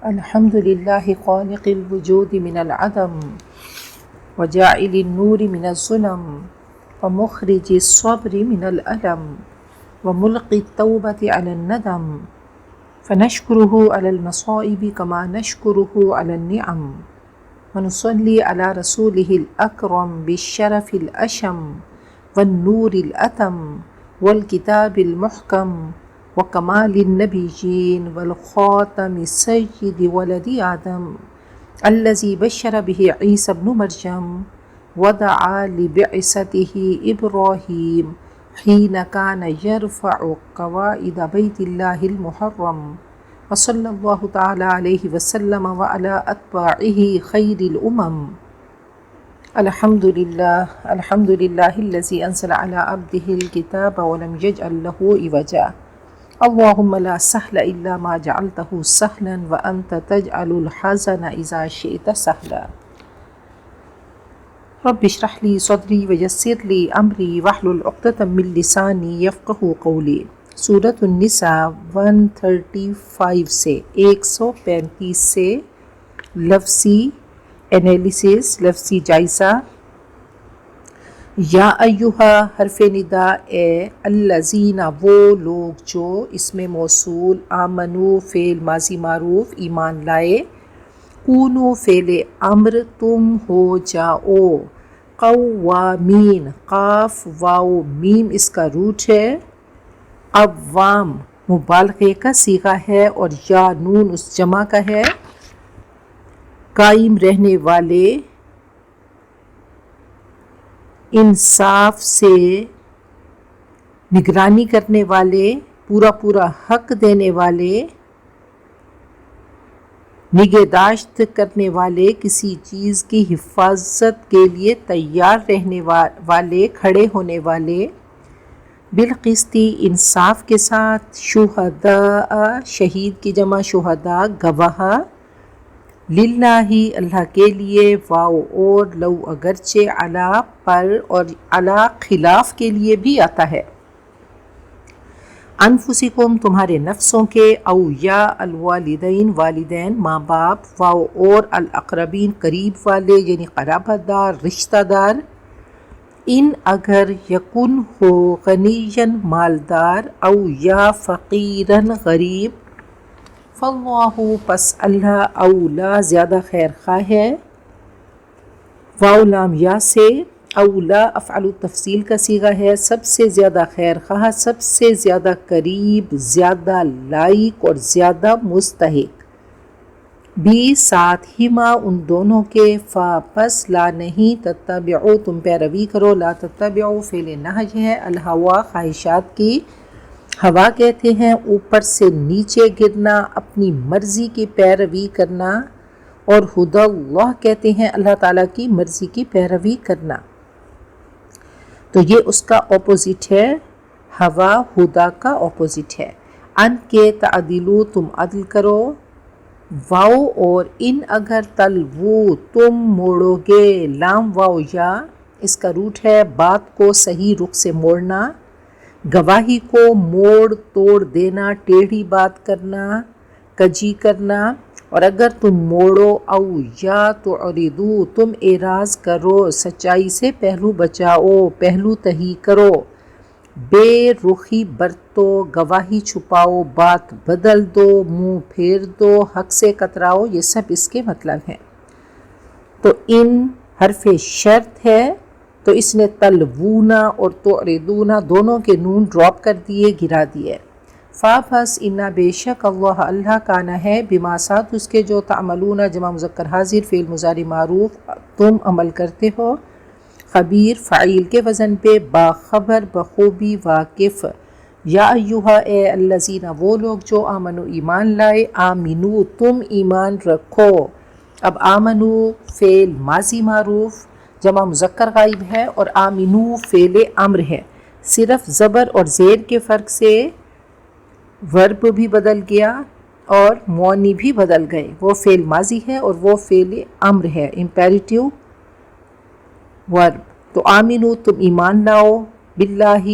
الحمد لله خالق الوجود من العدم وجاعل النور من الظلم ومخرج الصبر من الألم وملقي التوبة على الندم فنشكره على المصائب كما نشكره على النعم ونصلي على رسوله الأكرم بالشرف الأشم والنور الأتم والكتاب المحكم وكمال النبيين والخاتم السيد ولد آدم الذي بشر به عيسى بن مريم ودعا لبعثته إبراهيم حين كان يرفع قواعد بيت الله المحرم وصلى الله تعالى عليه وسلم وعلى أتباعه خير الأمم. الحمد لله الذي أنزل على عبده الكتاب ولم يجعل له عوجا. اللهم لا سهل إلا ما جعلته سهلا وأنت تجعل الحزن إذا شئت سهلا. رب اشرح لي صدري ويسر لي أمري واحلل عقدة من لساني يفقهوا قولي. سورۃ النساء 135 سے 135 سے لفظی انالیسس، لفظی جائزہ. یا ایہا حرف ندا اے، الذین وہ لوگ جو، اسم موصول، آمنو فعل ماضی معروف ایمان لائے، کونو فعل امر تم ہو جاؤ، قوامین قاف واو میم اس کا روٹ ہے، قوام مبالغے کا صیغہ ہے اور یا نون اس جمع کا ہے، قائم رہنے والے، انصاف سے نگرانی کرنے والے، پورا پورا حق دینے والے، نگہداشت کرنے والے، کسی چیز کی حفاظت کے لیے تیار رہنے والے، کھڑے ہونے والے، بالقسط انصاف کے ساتھ، شہداء شہید کی جمع شہداء گواہ، للہ اللہ کے لیے، واو اور لو اگرچہ، علی پر اور علی خلاف کے لیے بھی آتا ہے، انفسکم تمہارے نفسوں کے، او یا الوالدین والدین ماں باپ، واو اور الاقربین قریب والے یعنی قرابت دار رشتہ دار، ان اگر یکن ہو غنیًا مالدار، او یا فقیراً غریب، فاللہ پس اللہ اولا زیادہ خیر خواہ ہے، واو لام یا سے، اولا افعل التفصیل کا صیغہ ہے، سب سے زیادہ خیر خواہ، سب سے زیادہ قریب، زیادہ لائق اور زیادہ مستحق، بھی ساتھ ہی ماں ان دونوں کے، فا پس لا نہیں، تتبعو تم پیروی کرو، لا تتبعو فعل نہی ہے، الہوا خواہشات کی، ہوا کہتے ہیں اوپر سے نیچے گرنا، اپنی مرضی کی پیروی کرنا، اور ہدی اللہ کہتے ہیں اللہ تعالیٰ کی مرضی کی پیروی کرنا، تو یہ اس کا اپوزٹ ہے، ہوا ہدا کا اپوزٹ ہے، ان کے تعدلو تم عدل کرو، واو اور ان اگر تلوو تم موڑو گے، لام واو یا اس کا روٹ ہے، بات کو صحیح رخ سے موڑنا، گواہی کو موڑ توڑ دینا، ٹیڑھی بات کرنا، کجی کرنا، اور اگر تم موڑو، او یا تعرضو تم اعراض کرو، سچائی سے پہلو بچاؤ، پہلو تہی کرو، بے رخی برتو، گواہی چھپاؤ، بات بدل دو، منہ پھیر دو، حق سے کتراؤ، یہ سب اس کے مطلب ہیں. تو ان حرف شرط ہے، تو اس نے تلوونا اور تعرضونا دونوں کے نون ڈراپ کر دیے، گرا دیے. فا پس انا بے شک اللہ کانا ہے، بما ساتھ اس کے جو تعملون جمع مذکر حاضر فعل مضارع معروف تم عمل کرتے ہو، خبیر فعیل کے وزن پہ، باخبر بخوبی واقف. یا ایہا اے الذین وہ لوگ جو آمنو ایمان لائے، آمنو تم ایمان رکھو. اب آمنو فعل ماضی معروف جمع مذکر غائب ہے اور آمنو فعل امر ہے، صرف زبر اور زیر کے فرق سے ورب بھی بدل گیا اور معنی بھی بدل گئے، وہ فعل ماضی ہے اور وہ فعل امر ہے، امپیریٹیو ورب. تو آمنو تم ایمان لاؤ، باللہ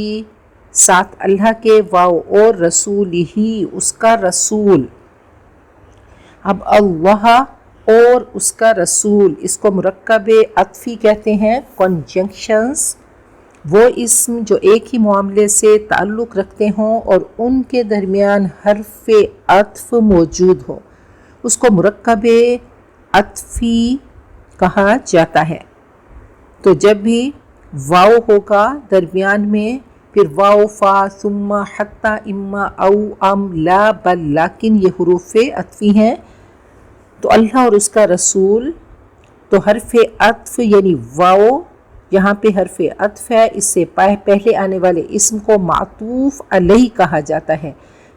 ساتھ اللہ کے، واو اور رسول ہی اس کا رسول، اب اللہ اور اس کا رسول، اس کو مرکب عطفی کہتے ہیں، کنجنکشنز، وہ اسم جو ایک ہی معاملے سے تعلق رکھتے ہوں اور ان کے درمیان حرف عطف موجود ہو، اس کو مرکب عطفی کہا جاتا ہے۔ تو جب بھی واو ہوگا درمیان میں، پھر واو فا ثم حتی اما او ام لا بل لیکن، یہ حروف عطفی ہیں۔ تو اللہ اور اس کا رسول، تو حرف عطف یعنی واو یہاں پہ حرف عطف ہے، اس سے پہلے آنے والے اسم کو معطوف علیہ کہا جاتا ہے،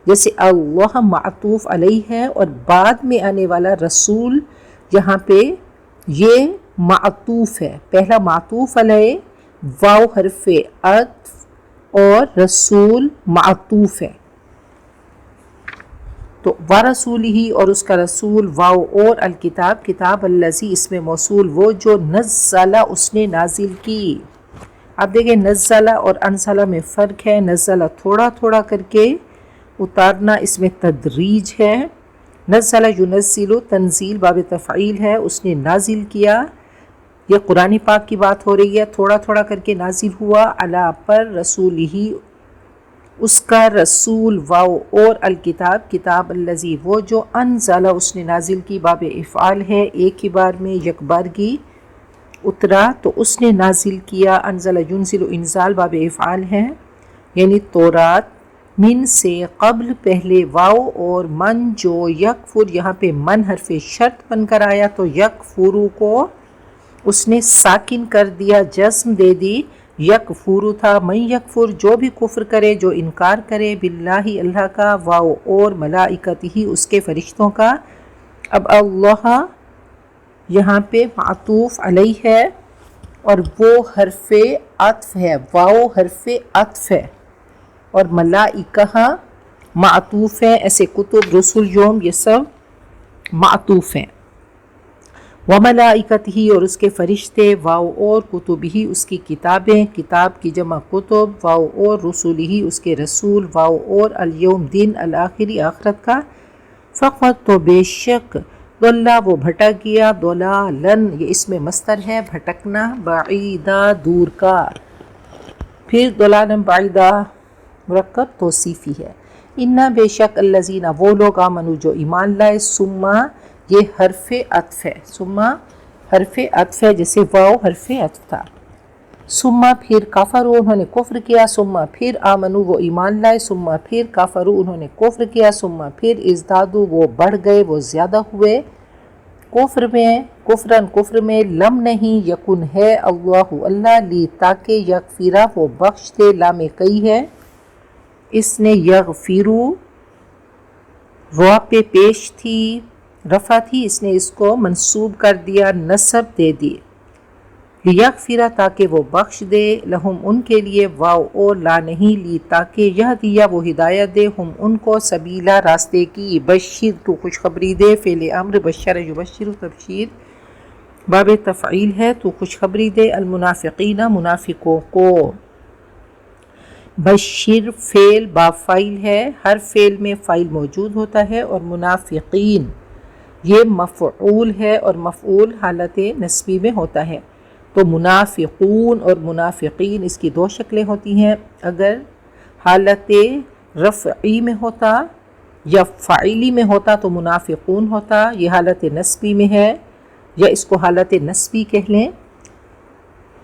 جیسے اللہ معطوف علیہ ہے، اور بعد میں آنے والا رسول یہاں پہ یہ معطوف ہے، پہلا معطوف علیہ، واو حرف عطف اور رسول معطوف ہے۔ تو وَرَسُولِهِ اور اس کا رسول، واو اور الکتاب، کتاب الذی اس میں موصول وہ جو نزل اس نے نازل کی۔ اب دیکھیں نزل اور انزل میں فرق ہے، نزل تھوڑا تھوڑا کر کے اتارنا، اس میں تدریج ہے۔ نزل ینزل تنزیل باب تفعیل ہے، اس نے نازل کیا، یہ قرآن پاک کی بات ہو رہی ہے، تھوڑا تھوڑا کر کے نازل ہوا، علی پر، رسولہ اس کا رسول، واو اور الکتاب، کتاب الذی وہ جو، انزل اس نے نازل کی، باب افعال ہے، ایک ہی بار میں یک بارگی اترا، تو اس نے نازل کیا، انزل ینزل انزال باب افعال ہے، یعنی تورات، من سے قبل پہلے واو اور من جو یکفر، یہاں پہ من حرف شرط بن کر آیا تو یکفرو کو اس نے ساکن کر دیا، جزم دے دی، یکفر تھا، من یکفر جو بھی کفر کرے، جو انکار کرے، باللہ اللہ کا، واو اور ملائکتہ اس کے فرشتوں کا۔ اب اللہ یہاں پہ معطوف علیہ ہے اور وہ حرف عطف ہے، واو حرف عطف ہے، اور ملائکہ معطوف ہے، ایسے کتب، رسل، یوم، یہ سب معطوف ہیں۔ وَمَلَائِكَتِهِ اور اس کے فرشتے، واو اور کتبہ اس کی کتابیں، کتاب کی جمع کتب، واو اور رسولہ اس کے رسول، واو اور الیوم دن، الآخری آخرت کا، فقط تو بے شک، ضلّ وہ بھٹک گیا، ضلالن یہ اس میں مصدر ہے، بھٹکنا، بعیدہ دور کا، پھر ضلالن بعیدہ مرکب توصیفی ہے۔ انا بے شک، الذین وہ لوگ، آمنو جو ایمان لائے، ثم یہ حرف عطف ہے، ثم حرف عطف ہے، جیسے واو حرف عطف تھا، ثم پھر کفروا انہوں نے کفر کیا، ثم پھر آمنو وہ ایمان لائے، ثم پھر کفروا انہوں نے کفر کیا، ثم پھر ازدادوا وہ بڑھ گئے، وہ زیادہ ہوئے، کفر میں، کفرن کفر میں، لم نہیں، یکن ہے، اللہ لی تاکہ، یغفرہ وہ بخش دے، لام کئی ہے، اس نے یغفرو را پہ پیش تھی، رفع تھی، اس نے اس کو منصوب کر دیا، نصب دے دی، لیغفرہ تاکہ وہ بخش دے، لہم ان کے لیے، واو اور لا نہیں، لی تاکہ، یہدیہ وہ ہدایت دے، ہم ان کو، سبیلا راستے کی، بشر تو خوشخبری دے، فعل امر بشر یبشر تبشیر باب تفعیل ہے، تو خوشخبری دے، المنافقین منافقوں کو، بشر فعل باب فاعل ہے، ہر فعل میں فاعل موجود ہوتا ہے، اور منافقین یہ مفعول ہے، اور مفعول حالت نصبی میں ہوتا ہے، تو منافقون اور منافقین اس کی دو شکلیں ہوتی ہیں، اگر حالت رفعی میں ہوتا یا فاعلی میں ہوتا تو منافقون ہوتا، یہ حالت نصبی میں ہے، یا اس کو حالت نصبی کہہ لیں،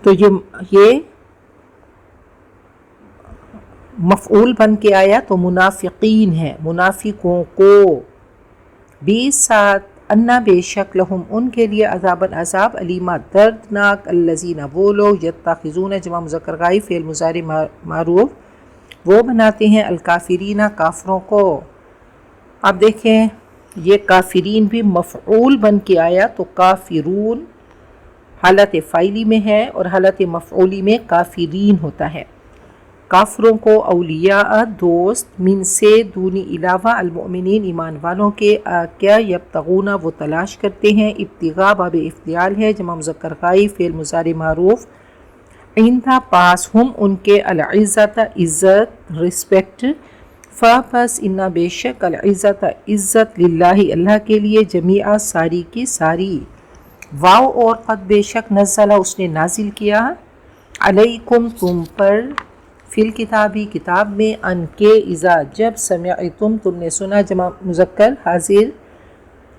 تو یہ مفعول بن کے آیا تو منافقین ہے، منافقوں کو، 20 انا بے شک، لہم ان کے لیے، عذاباً عذاب، علیما دردناک، الذین وہ لوگ، یتخذون جمع مذکر غائب فعل مضارع معروف وہ بناتے ہیں، الکافرین کافروں کو۔ اب دیکھیں یہ کافرین بھی مفعول بن کے آیا تو کافرون حالت فاعلی میں ہے، اور حالت مفعولی میں کافرین ہوتا ہے۔ کافروں کو اولیاء دوست، من سے دونی علاوہ، المؤمنین ایمان والوں کے، کیا، یبتغون وہ تلاش کرتے ہیں، ابتغاء باب افتعال ہے، جمع مذکر غائب فعل مضارع معروف، عندہ پاس، ہم ان کے، العزت عزت، رسپیکٹ، فَبَس اِنَّا بے شک العزت عزت للہ اللہ کے لیے جمیعہ ساری کی ساری. واو اور قد بے شک نزلہ اس نے نازل کیا علیکم تم پر فی الکتابی کتاب میں ان کے اذا جب سمعتم تم نے سنا جمع مذکر حاضر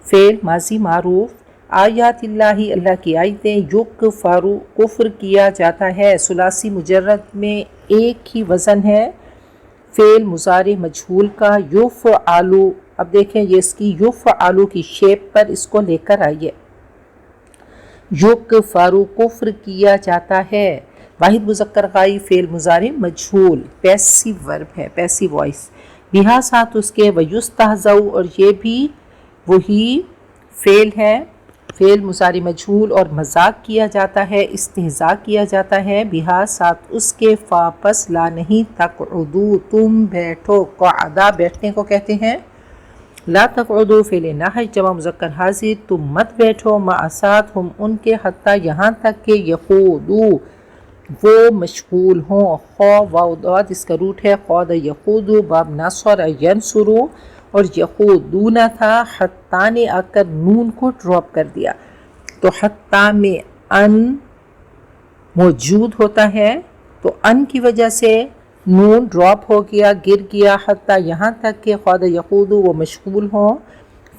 فعل ماضی معروف آیات اللہ اللہ کی آیتیں یکفروا کفر کیا جاتا ہے ثلاثی مجرد میں ایک ہی وزن ہے فعل مضارع مجہول کا یفعلوا. اب دیکھیں یہ اس کی یفعلوا کی شیپ پر اس کو لے کر آئیے. یکفروا کفر کیا جاتا ہے واحد مذکر غائب فعل مضارع مجہول پیسیو ورب ہے پیسیو وائس بہا ساتھ اس کے ویستہزأ اور یہ بھی وہی فعل ہے فعل مضارع مجہول اور مذاق کیا جاتا ہے استہزاء کیا جاتا ہے بہا ساتھ اس کے فاپس لا نہیں تقعدوا تم بیٹھو قعدہ بیٹھنے کو کہتے ہیں لا تقعدوا فعل نہی جمع مذکر حاضر تم مت بیٹھو مع ساتھ ہم ان کے حتیٰ یہاں تک کہ یخوضوا وہ مشغول ہوں خو واو داد اس کا روٹ ہے خود یخوض باب نصر ینصر اور یخوضون تھا حتیٰ نے آ کر نون کو ڈراپ کر دیا تو حتیٰ میں ان موجود ہوتا ہے تو ان کی وجہ سے نون ڈراپ ہو گیا گر گیا حتیٰ یہاں تک کہ خود یخوض وہ مشغول ہوں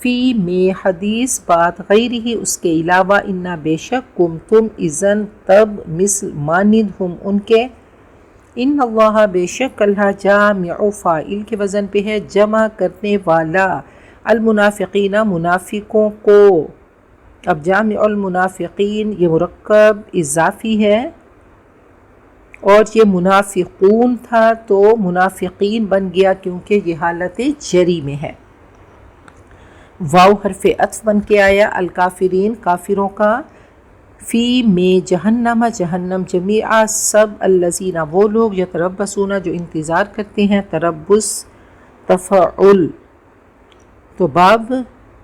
فی میں حدیث بات غیر ہی اس کے علاوہ انا بے شک کم تم اذن تب مثل مانند ہم ان کے ان اللہ بے شک اللہ جامع فاعل کے وزن پہ ہے جمع کرنے والا المنافقین منافقوں کو. اب جامع المنافقین یہ مرکب اضافی ہے اور یہ منافقون تھا تو منافقین بن گیا کیونکہ یہ حالت جری میں ہے. واو حرف عطف بن کے آیا الکافرین کافروں کا فی میں جہنم جہنم جمیعہ سب الذین وہ لوگ یتربصون جو انتظار کرتے ہیں تربص تفعل تو باب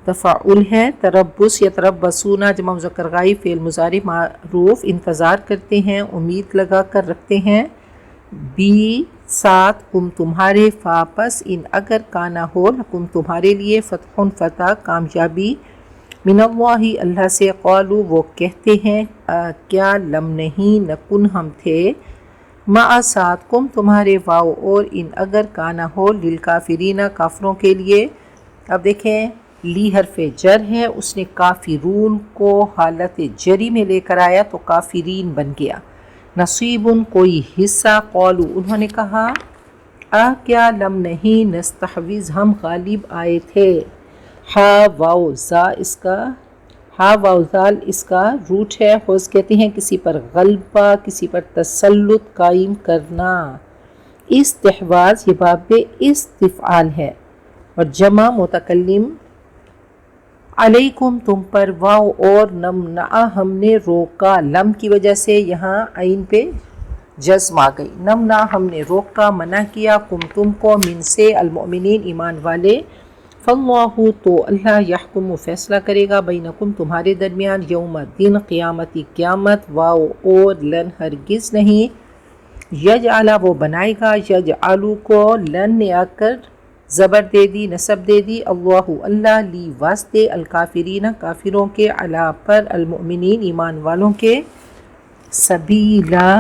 تفعل ہے تربص یتربصون جمع مذکر غائب فعل مضارع معروف انتظار کرتے ہیں امید لگا کر رکھتے ہیں بی ساتھ کم تمہارے فاپس ان اگر کانا ہو لکم تمہارے لیے فتح فتح کامیابی من اللہ اللہ سے قالوا وہ کہتے ہیں کیا لم نہیں نکن ہم تھے مع ساتھ کم تمہارے واو اور ان اگر کانا ہو للکافرین کافروں کے لیے. اب دیکھیں لی حرف جر ہے اس نے کافرون کو حالت جری میں لے کر آیا تو کافرین بن گیا. نصیب کوئی حصہ قالوا انہوں نے کہا کیا لم نہیں نستحوذ ہم غالب آئے تھے ہا واو زا اس کا ہا واو زال اس کا روٹ ہے خوز کہتے ہیں کسی پر غلبہ کسی پر تسلط قائم کرنا استحواذ یہ باب استفعال ہے اور جمع متکلم علیکم تم پر واو اور نمنع ہم نے روکا لم کی وجہ سے یہاں عین پہ جزم آ گئی نمنع ہم نے روکا منع کیا کم تم کو من سے المؤمنین ایمان والے فاللہ تو اللہ یحکم فیصلہ کرے گا بینکم تمہارے درمیان یوم دن قیامتی قیامت واو اور لن ہرگز نہیں یجعل وہ بنائے گا یجعلو کو لن نے آ کر زبر دے دی نصب دے دی اللہ لی واسطے الکافرین کافروں کے علا پر المؤمنین ایمان والوں کے سبیلا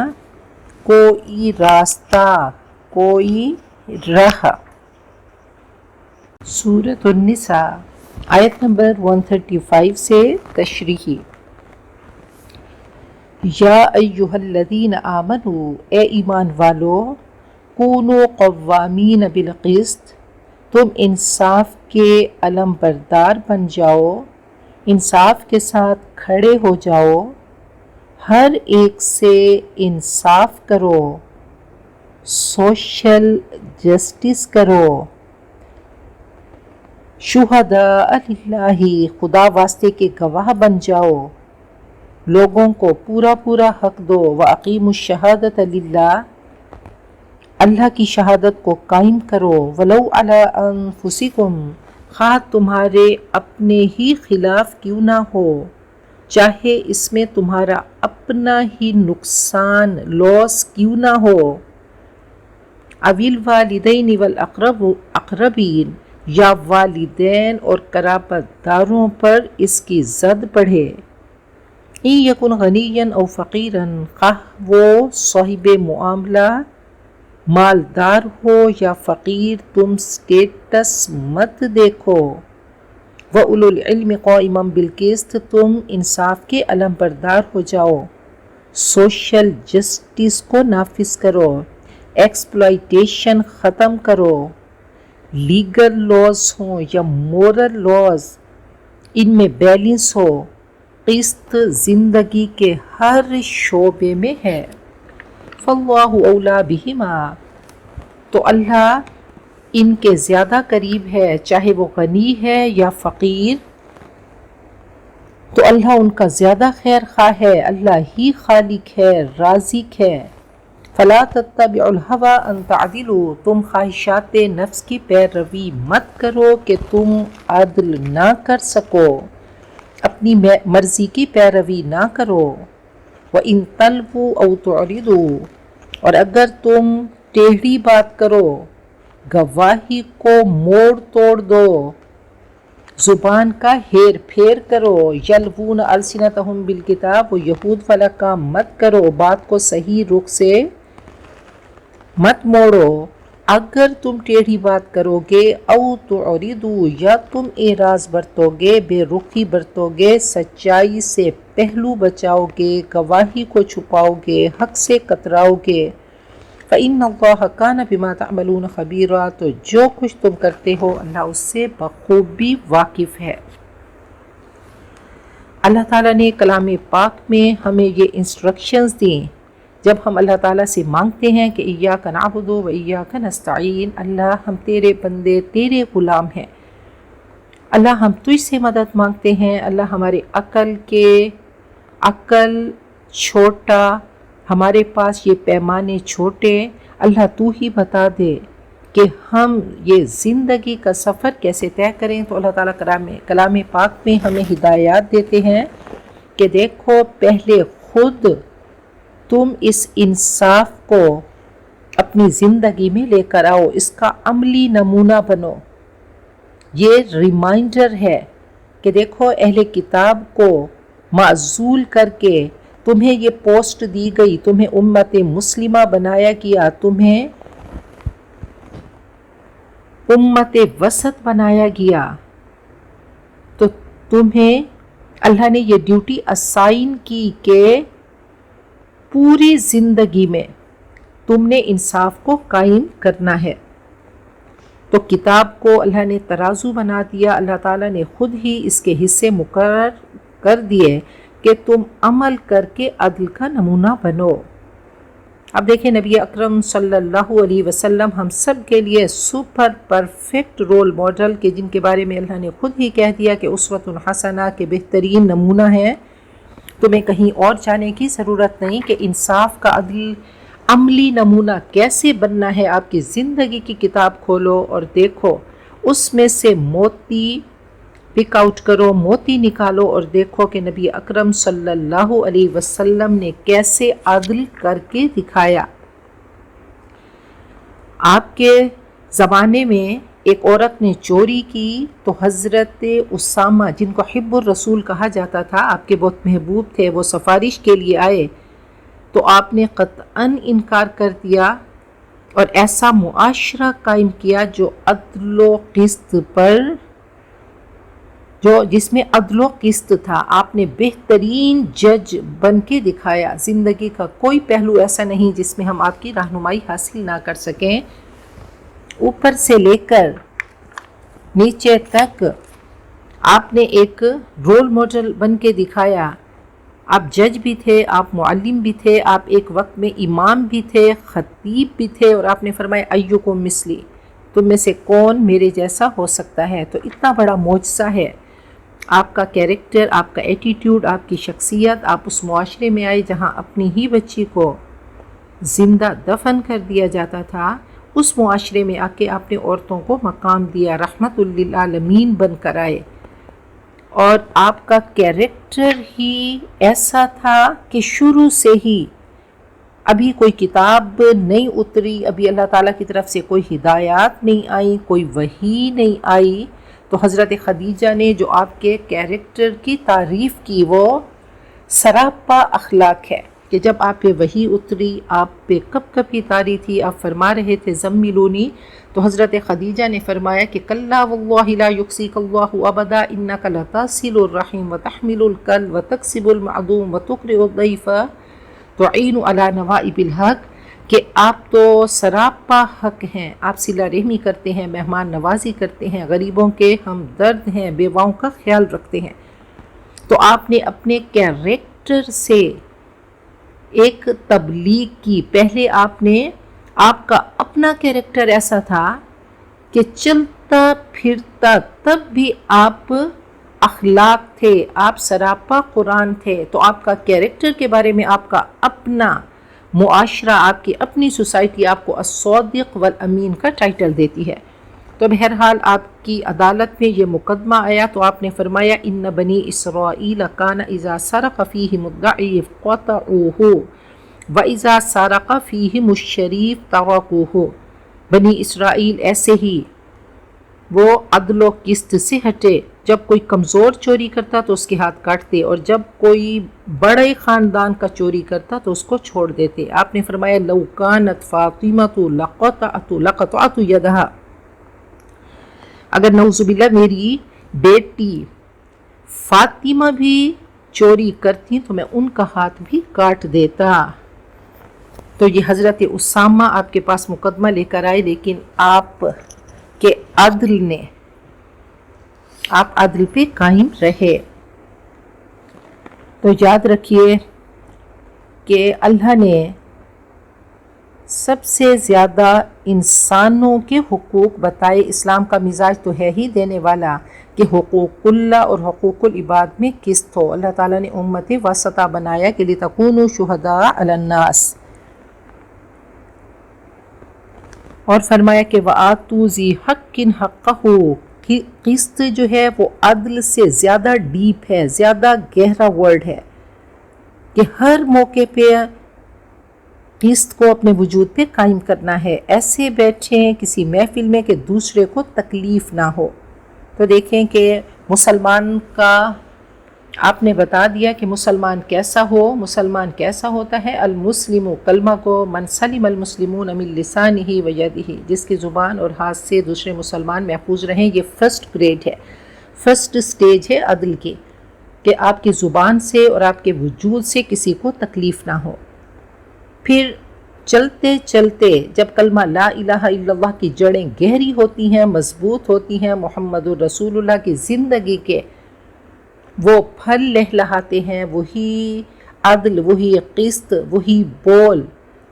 کوئی راستہ کوئی راہ. سورۃ النساء آیت نمبر 135 سے تشریحی. یا ایہا الذین آمنوا اے ایمان والو کونوا قوامین بالقسط تم انصاف کے علم بردار بن جاؤ انصاف کے ساتھ کھڑے ہو جاؤ ہر ایک سے انصاف کرو سوشل جسٹس کرو شہداء للہ خدا واسطے کے گواہ بن جاؤ لوگوں کو پورا پورا حق دو وَأَقِیمُوا الشَّهَادَةَ لِلَّهِ اللہ کی شہادت کو قائم کرو وَلَوْ عَلَىٰ أَنفُسِكُمْ خواہ تمہارے اپنے ہی خلاف کیوں نہ ہو چاہے اس میں تمہارا اپنا ہی نقصان لاس کیوں نہ ہو اویل والدین والاقربین یا والدین اور قرابت داروں پر اس کی زد پڑھے. این یکن غنیا او فقیرا، خواہ وہ صاحب معاملہ مالدار ہو یا فقیر، تم سٹیٹس مت دیکھو. وَأُولُو الْعِلْمِ قَائِمًا بِالْقِسْطِ، تم انصاف کے علم بردار ہو جاؤ. سوشل جسٹس کو نافذ کرو، ایکسپلائٹیشن ختم کرو. لیگل لاز ہوں یا مورل لاز، ان میں بیلنس ہو. قسط زندگی کے ہر شعبے میں ہے. فاللہ اولیٰ بہما، تو اللہ ان کے زیادہ قریب ہے، چاہے وہ غنی ہے یا فقیر، تو اللہ ان کا زیادہ خیر خواہ ہے. اللہ ہی خالق ہے، رازق ہے. فلا تتبعوا الہوی ان تعدلوا، تم خواہشات نفس کی پیروی مت کرو کہ تم عدل نہ کر سکو، اپنی مرضی کی پیروی نہ کرو. وَإِن تَلْوُوا أَوْ تُعْرِضُوا، اور اگر تم ٹیڑھی بات کرو، گواہی کو موڑ توڑ دو، زبان کا ہیر پھیر کرو. یلوون السنتہم بالکتاب، وہ یہود والا کام مت کرو، بات کو صحیح رخ سے مت موڑو. اگر تم ٹیڑھی بات کرو گے، او تعرضوا، یا تم اعراض برتو گے، بے رخی برتو گے، سچائی سے پہلو بچاؤ گے، گواہی کو چھپاؤ گے، حق سے کتراؤ گے. فإن اللہ کان بما تعملون خبیرا، تو جو کچھ تم کرتے ہو اللہ اس سے بخوبی واقف ہے. اللہ تعالیٰ نے کلام پاک میں ہمیں یہ انسٹرکشنز دیں جب ہم اللہ تعالیٰ سے مانگتے ہیں کہ ایاک نعبد و ایاک نستعین، اللہ ہم تیرے بندے، تیرے غلام ہیں. اللہ ہم تجھ سے مدد مانگتے ہیں. اللہ ہمارے عقل چھوٹا، ہمارے پاس یہ پیمانے چھوٹے. اللہ تو ہی بتا دے کہ ہم یہ زندگی کا سفر کیسے طے کریں. تو اللہ تعالیٰ کلام پاک میں ہمیں ہدایات دیتے ہیں کہ دیکھو، پہلے خود تم اس انصاف کو اپنی زندگی میں لے کر آؤ، اس کا عملی نمونہ بنو. یہ ریمائنڈر ہے کہ دیکھو، اہل کتاب کو معزول کر کے تمہیں یہ پوسٹ دی گئی، تمہیں امت مسلمہ بنایا گیا، تمہیں امت وسط بنایا گیا، تو تمہیں اللہ نے یہ ڈیوٹی اسائن کی کہ پوری زندگی میں تم نے انصاف کو قائم کرنا ہے. تو کتاب کو اللہ نے ترازو بنا دیا، اللہ تعالیٰ نے خود ہی اس کے حصے مقرر کر دیے کہ تم عمل کر کے عدل کا نمونہ بنو. اب دیکھیں، نبی اکرم صلی اللہ علیہ وسلم ہم سب کے لیے سپر پرفیکٹ رول ماڈل کے جن کے بارے میں اللہ نے خود ہی کہہ دیا کہ اسوۃ حسنہ کے بہترین نمونہ ہیں. تمہیں کہیں اور جانے کی ضرورت نہیں کہ انصاف کا عدل عملی نمونہ کیسے بننا ہے. آپ کی زندگی کی کتاب کھولو اور دیکھو، اس میں سے موتی پک آؤٹ کرو، موتی نکالو اور دیکھو کہ نبی اکرم صلی اللہ علیہ وسلم نے کیسے عدل کر کے دکھایا. آپ کے زمانے میں ایک عورت نے چوری کی تو حضرت اسامہ، جن کو حب الرسول کہا جاتا تھا، آپ کے بہت محبوب تھے، وہ سفارش کے لیے آئے تو آپ نے قطعاً انکار کر دیا اور ایسا معاشرہ قائم کیا جو عدل و قسط پر، جس میں عدل و قسط تھا. آپ نے بہترین جج بن کے دکھایا. زندگی کا کوئی پہلو ایسا نہیں جس میں ہم آپ کی رہنمائی حاصل نہ کر سکیں. اوپر سے لے کر نیچے تک آپ نے ایک رول ماڈل بن کے دکھایا. آپ جج بھی تھے، آپ معلم بھی تھے، آپ ایک وقت میں امام بھی تھے، خطیب بھی تھے، اور آپ نے فرمایا ایکم مثلی، تم میں سے کون میرے جیسا ہو سکتا ہے. تو اتنا بڑا معجزہ ہے آپ کا کیریکٹر، آپ کا ایٹیٹیوڈ، آپ کی شخصیت. آپ اس معاشرے میں آئے جہاں اپنی ہی بچی کو زندہ دفن کر دیا جاتا تھا، اس معاشرے میں آ کے آپ نے عورتوں کو مقام دیا، رحمت للعالمین بن کر آئے. اور آپ کا کیریکٹر ہی ایسا تھا کہ شروع سے ہی ابھی کوئی کتاب نہیں اتری، ابھی اللہ تعالیٰ کی طرف سے کوئی ہدایات نہیں آئی، کوئی وحی نہیں آئی، تو حضرت خدیجہ نے جو آپ کے کیریکٹر کی تعریف کی وہ سراپا اخلاق ہے کہ جب آپ پہ وحی اتری، آپ پہ کب کب کی تاری تھی، آپ فرما رہے تھے زملونی، تو حضرت خدیجہ نے فرمایا کہ کلا واللہ لا یکسیک اللہ ابدا انک لتصل الرحم وتحمل الکل وتکسب المعدوم وتقرئ الضیف تعین علی نوائب الحق، کہ آپ تو سراپا حق ہیں، آپ صلہ رحمی کرتے ہیں، مہمان نوازی کرتے ہیں، غریبوں کے ہمدرد ہیں، بیواؤں کا خیال رکھتے ہیں۔ تو آپ نے اپنے کیریکٹر سے ایک تبلیغ کی۔ پہلے آپ کا اپنا کیریکٹر ایسا تھا کہ چلتا پھرتا تب بھی آپ اخلاق تھے، آپ سراپا قرآن تھے، تو آپ کا کیریکٹر کے بارے میں آپ کا اپنا معاشرہ، آپ کی اپنی سوسائٹی آپ کو الصادق والامین کا ٹائٹل دیتی ہے۔ تو بہرحال آپ کی عدالت میں یہ مقدمہ آیا تو آپ نے فرمایا ان بنی اسرائیل کان اذا سرق فیہم الضعیف قطعوہ واذا سرق فیہم الشریف ترکوہ۔ بنی اسرائیل ایسے ہی وہ عدل و قسط سے ہٹے، جب کوئی کمزور چوری کرتا تو اس کے ہاتھ کاٹتے، اور جب کوئی بڑے خاندان کا چوری کرتا تو اس کو چھوڑ دیتے۔ آپ نے فرمایا لو کانت فاطمۃ لقطعت یدہا، اگر نعوذ باللہ میری بیٹی فاطمہ بھی چوری کرتی تو میں ان کا ہاتھ بھی کاٹ دیتا۔ تو یہ حضرت اسامہ آپ کے پاس مقدمہ لے کر آئے، لیکن آپ کے آپ عدل پہ قائم رہے۔ تو یاد رکھیے کہ اللہ نے سب سے زیادہ انسانوں کے حقوق بتائے۔ اسلام کا مزاج تو ہے ہی دینے والا کہ حقوق اللہ اور حقوق العباد میں قسط ہو۔ اللہ تعالیٰ نے امت وسطہ بنایا کہ لتکونوا شہداء علی الناس، اور فرمایا کہ وآتوا ذی حق حقہ، قسط جو ہے وہ عدل سے زیادہ ڈیپ ہے، زیادہ گہرا ورڈ ہے کہ ہر موقع پہ قسط کو اپنے وجود پہ قائم کرنا ہے۔ ایسے بیٹھیں کسی محفل میں کہ دوسرے کو تکلیف نہ ہو۔ تو دیکھیں کہ مسلمان کا آپ نے بتا دیا کہ مسلمان کیسا ہو۔ مسلمان کیسا ہوتا ہے؟ المسلم، کلمہ کو من سلم المسلمون من لسانہ و یدہ، جس کی زبان اور ہاتھ سے دوسرے مسلمان محفوظ رہیں۔ یہ فرسٹ گریڈ ہے، فرسٹ سٹیج ہے عدل کی، کہ آپ کی زبان سے اور آپ کے وجود سے کسی کو تکلیف نہ ہو۔ پھر چلتے چلتے جب کلمہ لا الہ الا اللہ کی جڑیں گہری ہوتی ہیں، مضبوط ہوتی ہیں، محمد رسول اللہ کی زندگی کے وہ پھل لہلہاتے ہیں، وہی عدل، وہی قسط، وہی بول،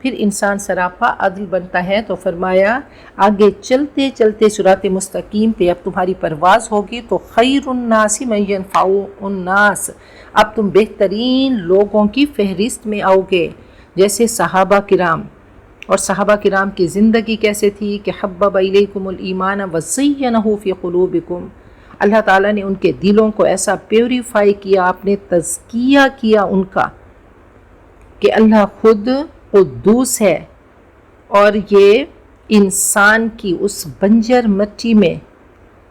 پھر انسان سراپا عدل بنتا ہے۔ تو فرمایا آگے چلتے چلتے صراط مستقیم پہ اب تمہاری پرواز ہوگی تو خیر الناس من ینفع الناس، اب تم بہترین لوگوں کی فہرست میں آؤ گے، جیسے صحابہ کرام۔ اور صحابہ کرام کی زندگی کیسے تھی کہ حبب الیکم الایمان وزینہ فی قلوبکم، اللہ تعالیٰ نے ان کے دلوں کو ایسا پیوریفائی کیا، آپ نے تزکیہ کیا ان کا کہ اللہ خود قدوس ہے، اور یہ انسان کی اس بنجر مٹی میں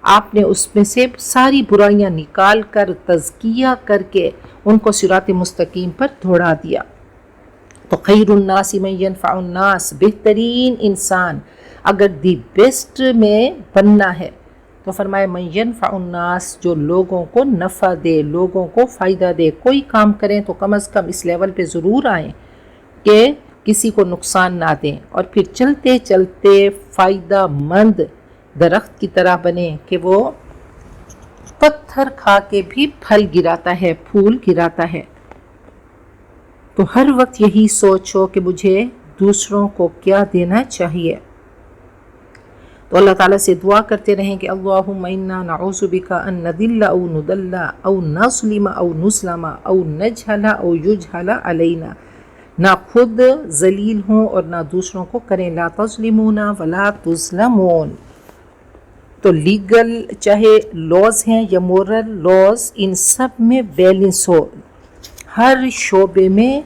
آپ نے اس میں سے ساری برائیاں نکال کر تزکیہ کر کے ان کو صراط مستقیم پر دوڑا دیا۔ تو خیر الناس من ینفع الناس، بہترین انسان اگر دی بیسٹ میں بننا ہے تو فرمایا من ینفع الناس، جو لوگوں کو نفع دے، لوگوں کو فائدہ دے۔ کوئی کام کریں تو کم از کم اس لیول پہ ضرور آئیں کہ کسی کو نقصان نہ دیں، اور پھر چلتے چلتے فائدہ مند درخت کی طرح بنے کہ وہ پتھر کھا کے بھی پھل گراتا ہے، پھول گراتا ہے۔ تو ہر وقت یہی سوچو کہ مجھے دوسروں کو کیا دینا چاہیے۔ تو اللہ تعالیٰ سے دعا کرتے رہیں کہ اللہم انا نعوذ بک ان نضل او نضل او نظلم او نظلم او نجہل او یجہل علینا، نہ خود ذلیل ہوں اور نہ دوسروں کو کریں لا تظلمون ولا تظلمون۔ تو لیگل چاہے لاز ہیں یا مورل لاز، ان سب میں بیلنس ہو، ہر شعبے میں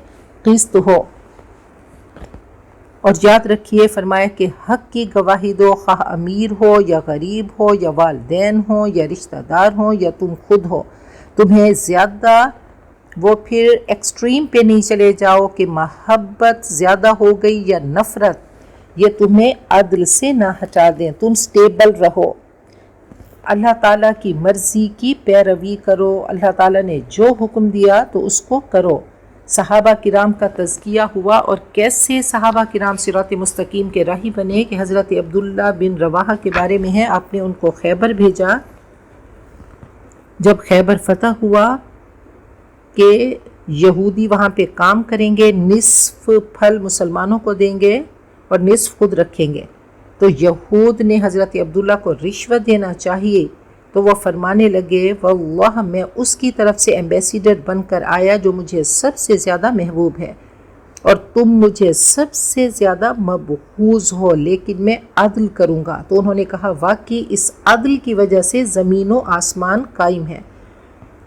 قسط ہو۔ اور یاد رکھیے فرمایا کہ حق کی گواہی دو، خواہ امیر ہو یا غریب ہو یا والدین ہو یا رشتہ دار ہو یا تم خود ہو، تمہیں زیادہ وہ پھر ایکسٹریم پہ نہیں چلے جاؤ کہ محبت زیادہ ہو گئی یا نفرت، یہ تمہیں عدل سے نہ ہٹا دیں، تم سٹیبل رہو، اللہ تعالیٰ کی مرضی کی پیروی کرو، اللہ تعالیٰ نے جو حکم دیا تو اس کو کرو۔ صحابہ کرام کا تزکیہ ہوا اور کیسے صحابہ کرام صراط مستقیم کے راہی بنے کہ حضرت عبداللہ بن رواحہ کے بارے میں ہے، آپ نے ان کو خیبر بھیجا۔ جب خیبر فتح ہوا کہ یہودی وہاں پہ کام کریں گے، نصف پھل مسلمانوں کو دیں گے اور نصف خود رکھیں گے، تو یہود نے حضرت عبداللہ کو رشوت دینا چاہیے، تو وہ فرمانے لگے واللہ میں اس کی طرف سے ایمبیسیڈر بن کر آیا جو مجھے سب سے زیادہ محبوب ہے، اور تم مجھے سب سے زیادہ مبغوض ہو، لیکن میں عدل کروں گا۔ تو انہوں نے کہا واقعی اس عدل کی وجہ سے زمین و آسمان قائم ہے۔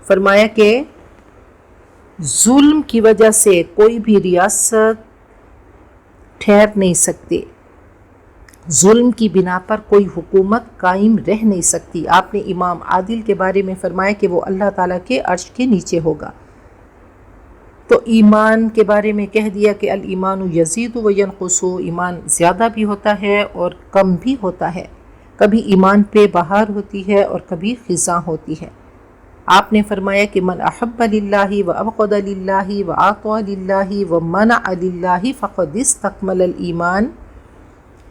فرمایا کہ ظلم کی وجہ سے کوئی بھی ریاست ٹھہر نہیں سکتی، ظلم کی بنا پر کوئی حکومت قائم رہ نہیں سکتی۔ آپ نے امام عادل کے بارے میں فرمایا کہ وہ اللہ تعالیٰ کے عرش کے نیچے ہوگا۔ تو ایمان کے بارے میں کہہ دیا کہ الایمان یزید و ینقص، ایمان زیادہ بھی ہوتا ہے اور کم بھی ہوتا ہے، کبھی ایمان پہ بہار ہوتی ہے اور کبھی خزاں ہوتی ہے۔ آپ نے فرمایا کہ من احب للہ و ابغض للہ و اعطى للہ و منع للہ فقد استکمل الایمان۔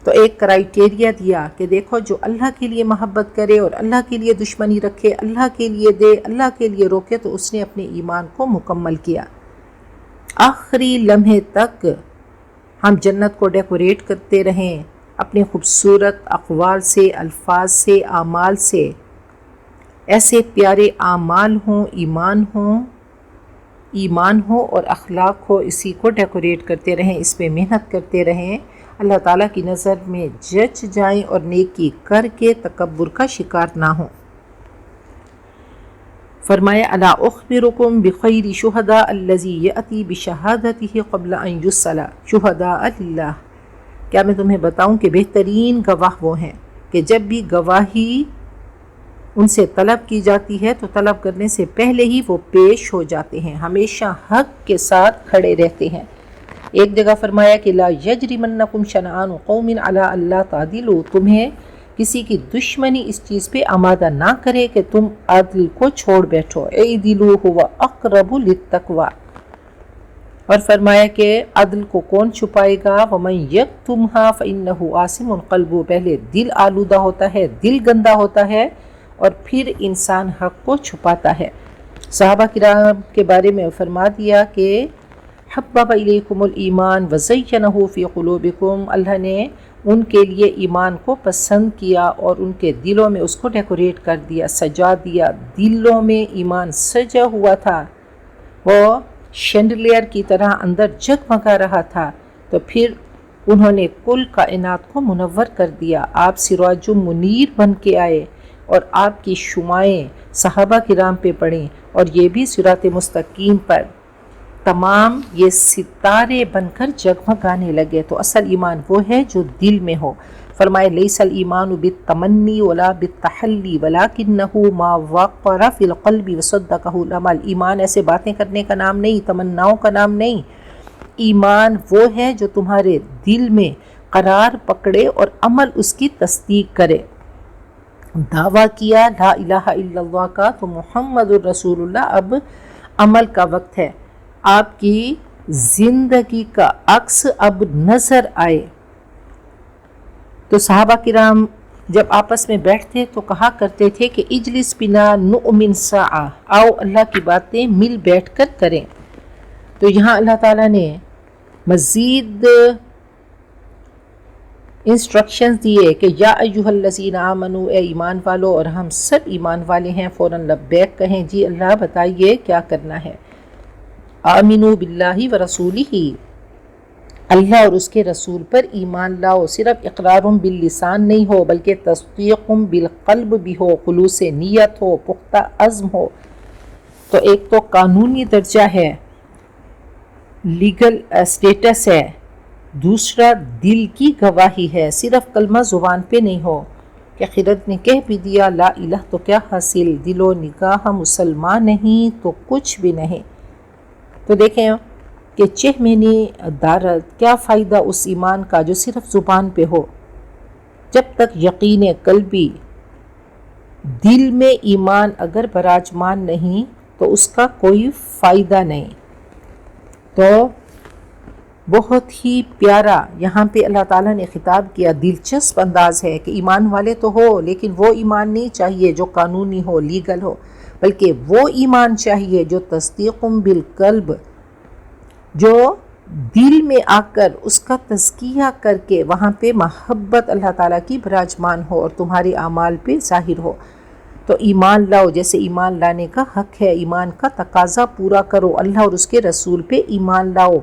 تو ایک کرائیٹیریا دیا کہ دیکھو جو اللہ کے لیے محبت کرے اور اللہ کے لیے دشمنی رکھے، اللہ کے لیے دے، اللہ کے لیے روکے، تو اس نے اپنے ایمان کو مکمل کیا۔ آخری لمحے تک ہم جنت کو ڈیکوریٹ کرتے رہیں اپنے خوبصورت اقوال سے، الفاظ سے، اعمال سے، ایسے پیارے اعمال ہوں، ایمان ہو اور اخلاق ہو، اسی کو ڈیکوریٹ کرتے رہیں، اس پہ محنت کرتے رہیں، اللہ تعالیٰ کی نظر میں جچ جائیں اور نیکی کر کے تکبر کا شکار نہ ہوں۔ فرمایا الا اخبرکم بخیر شہداء الذی یأتی بشہادتہ قبل ان یسأل شہداء للہ، کیا میں تمہیں بتاؤں کہ بہترین گواہ وہ ہیں کہ جب بھی گواہی ان سے طلب کی جاتی ہے تو طلب کرنے سے پہلے ہی وہ پیش ہو جاتے ہیں، ہمیشہ حق کے ساتھ کھڑے رہتے ہیں۔ ایک جگہ فرمایا کہ لا یجرمنکم شنآن قوم علی الا تعدلوا، تمہیں کسی کی دشمنی اس چیز پہ آمادہ نہ کرے کہ تم عدل کو چھوڑ بیٹھو، اعدلوا هو اقرب للتقوی، اور فرمایا کہ عدل کو کون چھپائے گا، ومن یکتمها فانہ آثم قلبہ، پہلے دل آلودہ ہوتا ہے، دل گندا ہوتا ہے، اور پھر انسان حق کو چھپاتا ہے۔ صحابہ کرام کے بارے میں فرما دیا کہ حبب الیکم الایمان وزینہ فی قلوبکم، اللہ نے ان کے لیے ایمان کو پسند کیا اور ان کے دلوں میں اس کو ڈیکوریٹ کر دیا، سجا دیا، دلوں میں ایمان سجا ہوا تھا، وہ شینڈلیئر کی طرح اندر جگمگا رہا تھا، تو پھر انہوں نے کل کائنات کو منور کر دیا، آپ سراج منیر بن کے آئے اور آپ کی شمعیں صحابہ کرام پہ پڑیں، اور یہ بھی صراط مستقیم پر تمام یہ ستارے بن کر جگمگانے لگے۔ تو اصل ایمان وہ ہے جو دل میں ہو۔ فرمائے لیس الایمان بالتمنی ولا بالتحلی ولکنہ ما وقر فی القلب وصدقہ العمل، ایمان ایسے باتیں کرنے کا نام نہیں، تمناؤں کا نام نہیں، ایمان وہ ہے جو تمہارے دل میں قرار پکڑے اور عمل اس کی تصدیق کرے۔ دعویٰ کیا لا الہ الا اللہ کا تو محمد الرسول اللہ، اب عمل کا وقت ہے، آپ کی زندگی کا عکس اب نظر آئے۔ تو صحابہ کرام جب آپس میں بیٹھتے تو کہا کرتے تھے کہ اجلس بنا نؤمن ساعہ، آؤ اللہ کی باتیں مل بیٹھ کر کریں۔ تو یہاں اللہ تعالیٰ نے مزید انسٹرکشنز دیے کہ یا ایہا الذین آمنوا، اے ایمان والو، اور ہم سب ایمان والے ہیں، فوراً لبیک کہیں، جی اللہ بتائیے کیا کرنا ہے۔ آمنوا باللہ ورسولہ، اللہ اور اس کے رسول پر ایمان لاؤ، صرف اقرار باللسان نہیں ہو بلکہ تصدیق بالقلب بھی ہو، خلوص نیت ہو، پختہ عزم ہو۔ تو ایک تو قانونی درجہ ہے، لیگل اسٹیٹس ہے، دوسرا دل کی گواہی ہے، صرف کلمہ زبان پہ نہیں ہو کہ خرد نے کہہ بھی دیا لا الہ تو کیا حاصل، دل و نگاہ مسلمان نہیں تو کچھ بھی نہیں۔ تو دیکھیں کہ 6 مہینے دارت، کیا فائدہ اس ایمان کا جو صرف زبان پہ ہو، جب تک یقین قلبی دل میں ایمان اگر براجمان نہیں تو اس کا کوئی فائدہ نہیں۔ تو بہت ہی پیارا یہاں پہ اللہ تعالیٰ نے خطاب کیا، دلچسپ انداز ہے کہ ایمان والے تو ہو لیکن وہ ایمان نہیں چاہیے جو قانونی ہو، لیگل ہو، بلکہ وہ ایمان چاہیے جو تصدیق بالقلب، جو دل میں آ کر اس کا تزکیہ کر کے وہاں پہ محبت اللہ تعالیٰ کی براجمان ہو اور تمہارے اعمال پہ ظاہر ہو۔ تو ایمان لاؤ، جیسے ایمان لانے کا حق ہے، ایمان کا تقاضا پورا کرو، اللہ اور اس کے رسول پہ ایمان لاؤ،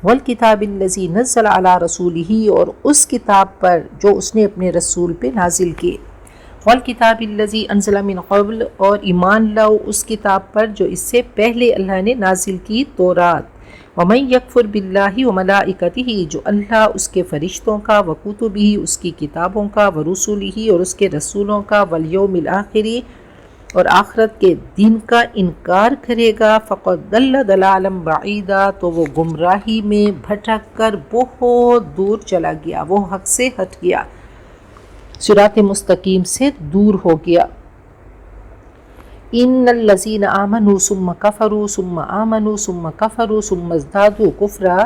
والکتاب الذی نزل علی رسولہ، اور اس کتاب پر جو اس نے اپنے رسول پہ نازل کی، والکتاب الذی انزل من قبل، اور ایمان لاؤ اس کتاب پر جو اس سے پہلے اللہ نے نازل کی، تورات، ومن یکفر باللہ وملائکتہ، جو اللہ اس کے فرشتوں کا، وکتبہ اس کی کتابوں کا، ورسلہ اور اس کے رسولوں کا، والیوم الآخر اور آخرت کے دن کا انکار کرے گا، فقد ضل ضلالا بعیدا، تو وہ گمراہی میں بھٹک کر بہت دور چلا گیا، وہ حق سے ہٹ گیا، صراط مستقیم سے دور ہو گیا۔ ان الذین آمنوا ثم کفروا ثم آمنوا ثم کفروا ثم ازدادوا کفرا،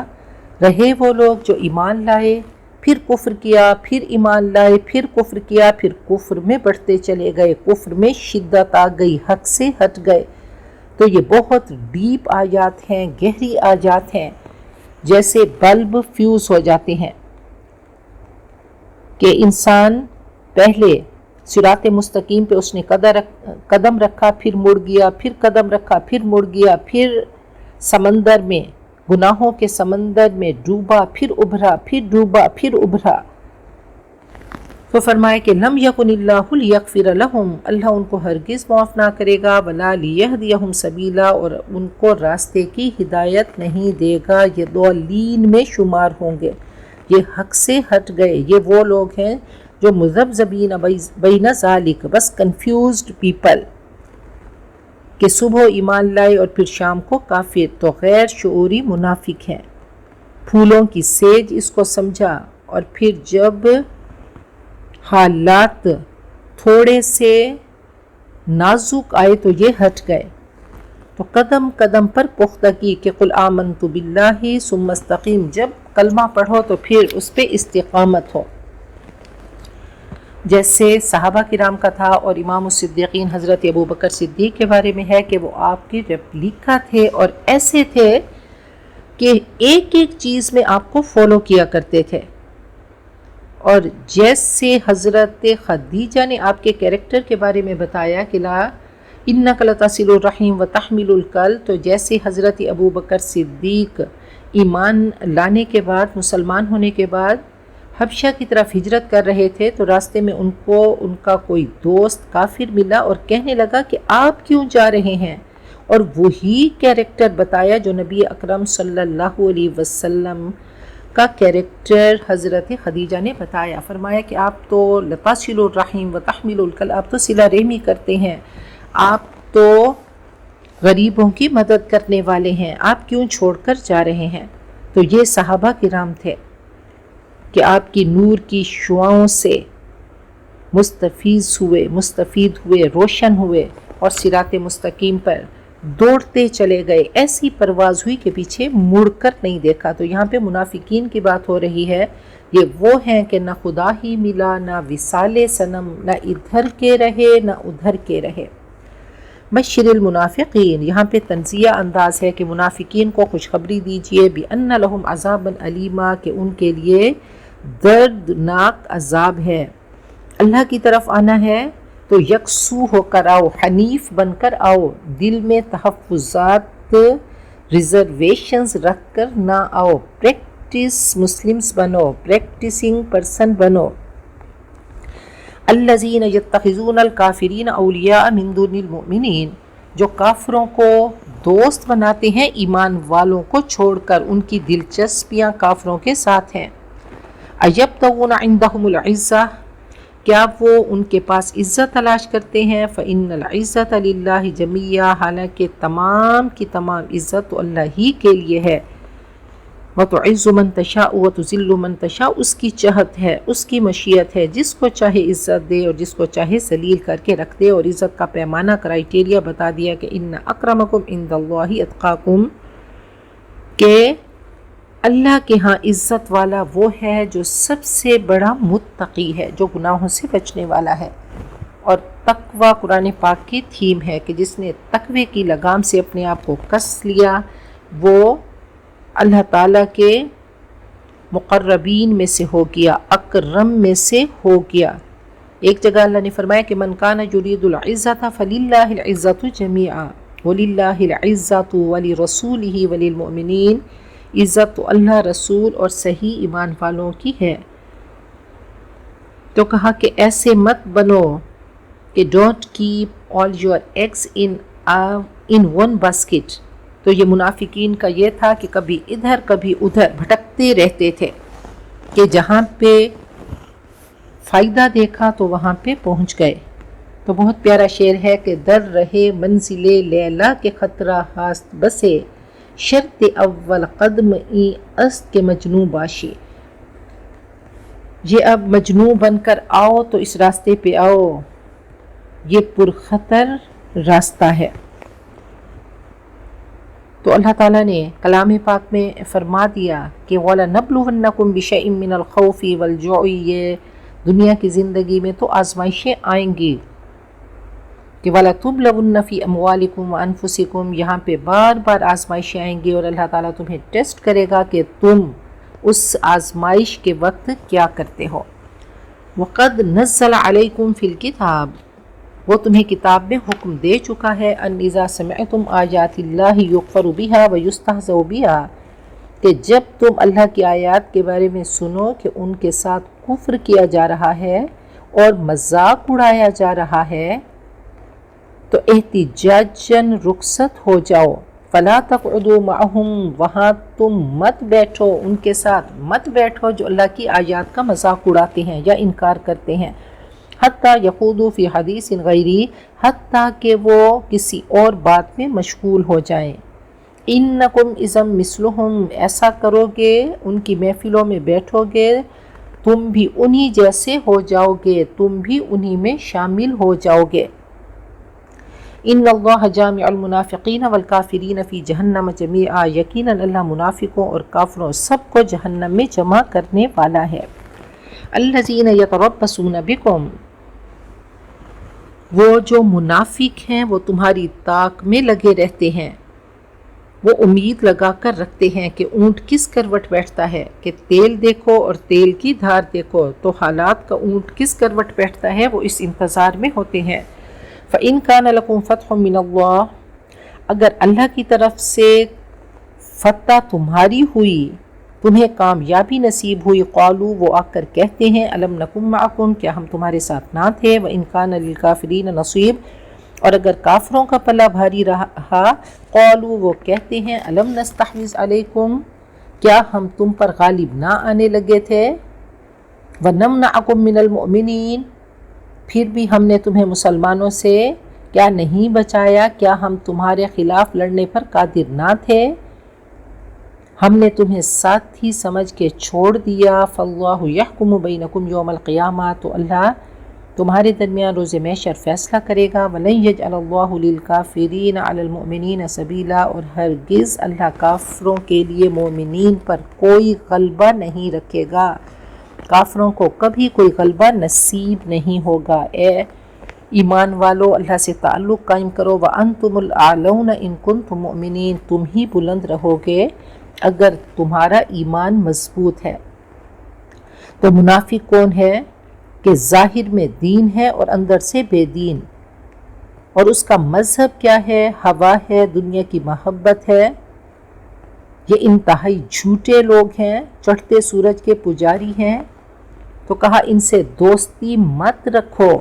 رہے وہ لوگ جو ایمان لائے پھر کفر کیا، پھر ایمان لائے پھر کفر کیا، پھر کفر میں بڑھتے چلے گئے، کفر میں شدت آ گئی، حق سے ہٹ گئے۔ تو یہ بہت ڈیپ آیات ہیں، گہری آیات ہیں، جیسے بلب فیوز ہو جاتے ہیں کہ انسان پہلے صراط مستقیم پہ اس نے قدم رکھا، پھر مڑ گیا، پھر قدم رکھا، پھر مڑ گیا، پھر سمندر میں، گناہوں کے سمندر میں ڈوبا، پھر ابھرا، پھر ڈوبا، پھر ابھرا۔ تو فرمائے کہ لم یکن اللہ لیغفر لہم، اللہ ان کو ہرگز معاف نہ کرے گا، ولا لیہدیہم سبیلا، اور ان کو راستے کی ہدایت نہیں دے گا، یہ ضالین میں شمار ہوں گے، یہ حق سے ہٹ گئے، یہ وہ لوگ ہیں جو مذبذبین بین ذالک، بس کنفیوزڈ پیپل، کہ صبح ایمان لائے اور پھر شام کو کافر، تو غیر شعوری منافق ہیں۔ پھولوں کی سیج اس کو سمجھا، اور پھر جب حالات تھوڑے سے نازک آئے تو یہ ہٹ گئے۔ تو قدم قدم پر پختگی کہ قل آمنت باللہ ثم استقیم، جب کلمہ پڑھو تو پھر اس پہ استقامت ہو، جیسے صحابہ کرام کا تھا، اور امام الصدیقین حضرت ابوبکر صدیق کے بارے میں ہے کہ وہ آپ کی ریپلیکا تھے، اور ایسے تھے کہ ایک ایک چیز میں آپ کو فالو کیا کرتے تھے۔ اور جیسے حضرت خدیجہ نے آپ کے کیریکٹر کے بارے میں بتایا کہ لا انک لتصل الرحیم وتحمل الکل، تو جیسے حضرت ابوبکر صدیق ایمان لانے کے بعد، مسلمان ہونے کے بعد حبشہ کی طرف ہجرت کر رہے تھے، تو راستے میں ان کو ان کا کوئی دوست کافر ملا اور کہنے لگا کہ آپ کیوں جا رہے ہیں، اور وہی کیریکٹر بتایا جو نبی اکرم صلی اللہ علیہ وسلم کا کیریکٹر حضرت خدیجہ نے بتایا۔ فرمایا کہ آپ تو لتصل الرحیم وتحمل الکل، آپ تو صلہ رحمی کرتے ہیں، آپ تو غریبوں کی مدد کرنے والے ہیں، آپ کیوں چھوڑ کر جا رہے ہیں؟ تو یہ صحابہ کرام تھے کہ آپ کی نور کی شعاؤں سے مستفید ہوئے، روشن ہوئے، اور صراط مستقیم پر دوڑتے چلے گئے، ایسی پرواز ہوئی کہ پیچھے مڑ کر نہیں دیکھا۔ تو یہاں پہ منافقین کی بات ہو رہی ہے، یہ وہ ہیں کہ نہ خدا ہی ملا، نہ وصال صنم، نہ ادھر کے رہے نہ ادھر کے رہے۔ بشر المنافقین، یہاں پہ تنزیہ انداز ہے کہ منافقین کو خوشخبری دیجئے، بِأَنَّ لَهُمْ عَذَابًا أَلِيمًا، کہ ان کے لیے دردناک عذاب ہے۔ اللہ کی طرف آنا ہے تو یکسو ہو کر آؤ، حنیف بن کر آؤ، دل میں تحفظات، ریزرویشنز رکھ کر نہ آؤ، پریکٹس مسلمز بنو، پریکٹسنگ پرسن بنو۔ الذین یتخذون الکافرین اولیاء من دون المؤمنین، جو کافروں کو دوست بناتے ہیں ایمان والوں کو چھوڑ کر، ان کی دلچسپیاں کافروں کے ساتھ ہیں۔ ایبتغون عندہم العزہ، کیا وہ ان کے پاس عزت تلاش کرتے ہیں؟ فإن العزت للہ جمیعا، حالانکہ تمام کی تمام عزت تو اللہ ہی کے لیے ہے۔ وتعز من تشاء وتذل من تشاء، اس کی چاہت ہے، اس کی مشیت ہے، جس کو چاہے عزت دے اور جس کو چاہے ذلیل کر کے رکھ دے۔ اور عزت کا پیمانہ کرائیٹیریا بتا دیا کہ ان اکرمکم عند اللہ اتقاکم، کہ اللہ کے ہاں عزت والا وہ ہے جو سب سے بڑا متقی ہے، جو گناہوں سے بچنے والا ہے۔ اور تقوی قرآن پاک کی تھیم ہے کہ جس نے تقوی کی لگام سے اپنے آپ کو کس لیا وہ اللہ تعالیٰ کے مقربین میں سے ہو گیا، اکرم میں سے ہو گیا۔ ایک جگہ اللہ نے فرمایا کہ من کان یرید العزۃ فللہ العزۃ جمیعا وللہ العزۃ ولرسولہ وللمؤمنین، عزت تو اللہ، رسول اور صحیح ایمان والوں کی ہے۔ تو کہا کہ ایسے مت بنو کہ don't keep all your eggs in one basket. تو یہ منافقین کا یہ تھا کہ کبھی ادھر کبھی ادھر بھٹکتے رہتے تھے، کہ جہاں پہ فائدہ دیکھا تو وہاں پہ پہنچ گئے۔ تو بہت پیارا شعر ہے کہ در رہے منزل لیلا کے خطرہ ہاست بسے، شرط اول قدم ای است کے مجنوں باشی۔ یہ اب مجنوں بن کر آؤ تو اس راستے پہ آؤ، یہ پرخطر راستہ ہے۔ تو اللہ تعالیٰ نے کلام پاک میں فرما دیا کہ وَلَنَبْلُوَنَّكُمْ بِشَيْءٍ مِّنَ الْخَوْفِ وَالْجُوعِ، یہ دنیا کی زندگی میں تو آزمائشیں آئیں گی کہ وَلَتُبْلَوُنَّ فِي أَمْوَالِكُمْ وَأَنفُسِكُمْ، یہاں پہ بار بار آزمائشیں آئیں گی اور اللہ تعالیٰ تمہیں ٹیسٹ کرے گا کہ تم اس آزمائش کے وقت کیا کرتے ہو۔ وَقَدْ نَزَّلَ عَلَيْكُمْ فِي الْكِتَابِ، وہ تمہیں کتاب میں حکم دے چکا ہے، ان اذا سمعتم آیات اللہ یکفر بها ویستہزأ بها، کہ جب تم اللہ کی آیات کے بارے میں سنو کہ ان کے ساتھ کفر کیا جا رہا ہے اور مذاق اڑایا جا رہا ہے، تو احتجاجاً رخصت ہو جاؤ۔ فلا تقعدوا معهم، وہاں تم مت بیٹھو، ان کے ساتھ مت بیٹھو جو اللہ کی آیات کا مذاق اڑاتے ہیں یا انکار کرتے ہیں۔ حتیٰ یخوضوا فی حدیث غیری، حتیٰ کہ وہ کسی اور بات میں مشغول ہو جائیں۔ انکم اذا مثلہم، ایسا کرو گے، ان کی محفلوں میں بیٹھو گے، تم بھی انہی جیسے ہو جاؤ گے، تم بھی انہی میں شامل ہو جاؤ گے۔ ان اللہ جامع المنافقین والکافرین فی جہنم جمیعا، یقیناً اللہ منافقوں اور کافروں سب کو جہنم میں جمع کرنے والا ہے۔ الذین یتربصون بکم، وہ جو منافق ہیں وہ تمہاری طاق میں لگے رہتے ہیں، وہ امید لگا کر رکھتے ہیں کہ اونٹ کس کروٹ بیٹھتا ہے، کہ تیل دیکھو اور تیل کی دھار دیکھو، تو حالات کا اونٹ کس کروٹ بیٹھتا ہے وہ اس انتظار میں ہوتے ہیں۔ فَإِن كَانَ لَكُمْ فَتْحٌ مِّنَ اللَّهِ، اگر اللہ کی طرف سے فتح تمہاری ہوئی، تمہیں کامیابی نصیب ہوئی، قالوا، وہ آ کر کہتے ہیں، الم نکن معکم، کیا ہم تمہارے ساتھ نہ تھے، وَإِن كَانَ لِلْكَافِرِينَ نَصِيبٌ، اور اگر کافروں کا پلہ بھاری رہا، قالوا، وہ کہتے ہیں، الم نستحوذ علیکم، کیا ہم تم پر غالب نہ آنے لگے تھے، وَنَمْنَعَكُم مِّنَ الْمُؤْمِنِينَ، پھر بھی ہم نے تمہیں مسلمانوں سے کیا نہیں بچایا، کیا ہم تمہارے خلاف لڑنے پر قادر نہ تھے، ہم نے تمہیں ساتھی سمجھ کے چھوڑ دیا۔ فاللہ یحکم بینکم یوم القیامہ، تو اللہ تمہارے درمیان روز محشر فیصلہ کرے گا۔ ولن یجعل اللہ للکافرین علی المؤمنین سبیلا، اور ہرگز اللہ کافروں کے لیے مومنین پر کوئی غلبہ نہیں رکھے گا، کافروں کو کبھی کوئی غلبہ نصیب نہیں ہوگا۔ اے ایمان والو، اللہ سے تعلق قائم کرو، وانتم الاعلون ان کنتم مؤمنین، تم ہی بلند رہو گے اگر تمہارا ایمان مضبوط ہے۔ تو منافق کون ہے؟ کہ ظاہر میں دین ہے اور اندر سے بے دین، اور اس کا مذہب کیا ہے؟ ہوا ہے، دنیا کی محبت ہے۔ یہ انتہائی جھوٹے لوگ ہیں، چڑھتے سورج کے پجاری ہیں۔ تو کہا ان سے دوستی مت رکھو،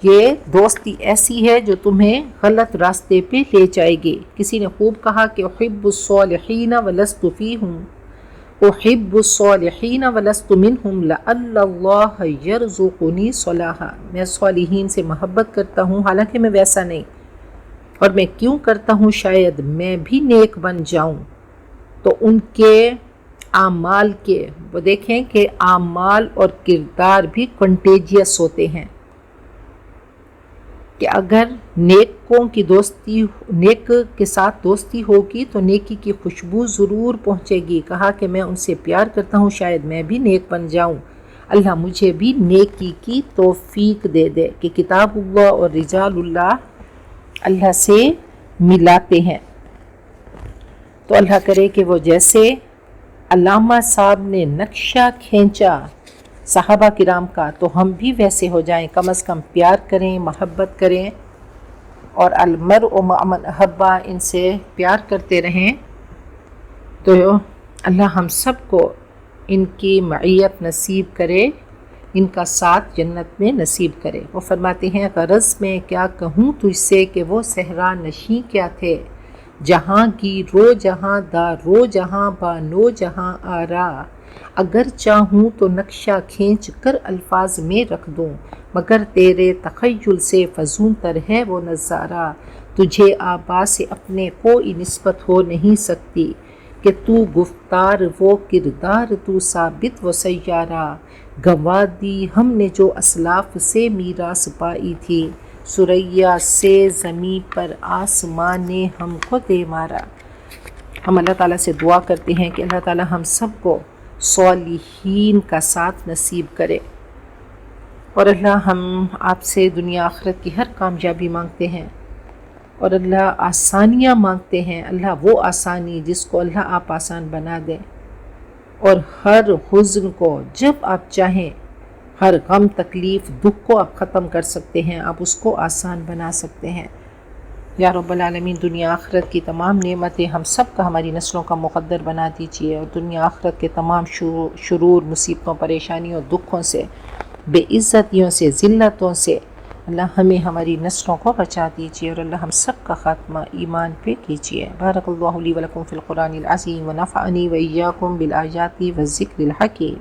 یہ دوستی ایسی ہے جو تمہیں غلط راستے پہ لے جائے گی۔ کسی نے خوب کہا کہ احب الصالحین ولست فیہم، احب الصالحین ولست منہم لعل اللہ یرزقنی صلاحا، میں صالحین سے محبت کرتا ہوں حالانکہ میں ویسا نہیں، اور میں کیوں کرتا ہوں شاید میں بھی نیک بن جاؤں۔ تو ان کے اعمال کے وہ دیکھیں کہ اعمال اور کردار بھی کنٹیجیس ہوتے ہیں، کہ اگر نیکوں کی دوستی، نیک کے ساتھ دوستی ہوگی تو نیکی کی خوشبو ضرور پہنچے گی۔ کہا کہ میں ان سے پیار کرتا ہوں شاید میں بھی نیک بن جاؤں، اللہ مجھے بھی نیکی کی توفیق دے دے، کہ کتاب اللہ اور رجال اللہ اللہ سے ملاتے ہیں۔ تو اللہ کرے کہ وہ جیسے علامہ صاحب نے نقشہ کھینچا صحابہ کرام کا، تو ہم بھی ویسے ہو جائیں، کم از کم پیار کریں، محبت کریں، اور المرء مع من احبہ، ان سے پیار کرتے رہیں، تو اللہ ہم سب کو ان کی معیت نصیب کرے، ان کا ساتھ جنت میں نصیب کرے۔ وہ فرماتے ہیں غرض میں کیا کہوں تجھ سے کہ وہ صحرا نشیں کیا تھے، جہاں گیر رو جہاں دار رو جہاں بانو جہاں آرا، اگر چاہوں تو نقشہ کھینچ کر الفاظ میں رکھ دوں، مگر تیرے تخیل سے فزون تر ہے وہ نظارہ، تجھے آبا سے اپنے کوئی نسبت ہو نہیں سکتی، کہ تو گفتار وہ کردار تو ثابت وہ سیارہ، گنوا دی ہم نے جو اسلاف سے میراث پائی تھی، ثریا سے زمیں پر آسمان نے ہم کو دے مارا۔ ہم اللہ تعالیٰ سے دعا کرتے ہیں کہ اللہ تعالیٰ ہم سب کو صالحین کا ساتھ نصیب کرے، اور اللہ ہم آپ سے دنیا آخرت کی ہر کامیابی مانگتے ہیں، اور اللہ آسانیاں مانگتے ہیں، اللہ وہ آسانی جس کو اللہ آپ آسان بنا دیں، اور ہر حزن کو جب آپ چاہیں، ہر غم تکلیف دکھ کو آپ ختم کر سکتے ہیں، آپ اس کو آسان بنا سکتے ہیں۔ یا رب العالمین دنیا آخرت کی تمام نعمتیں ہم سب کا ہماری نسلوں کا مقدر بنا دیجیے، اور دنیا آخرت کے تمام شرور مصیبتوں پریشانیوں دکھوں سے، بے عزتیوں سے ذلتوں سے اللہ ہمیں ہماری نسلوں کو بچا دیجیے، اور اللہ ہم سب کا خاتمہ ایمان پہ کیجیے۔ بارک اللہ لی ولکم فی القرآن العظیم ونفعنی وإیاکم بالآیات والذکر الحکیم۔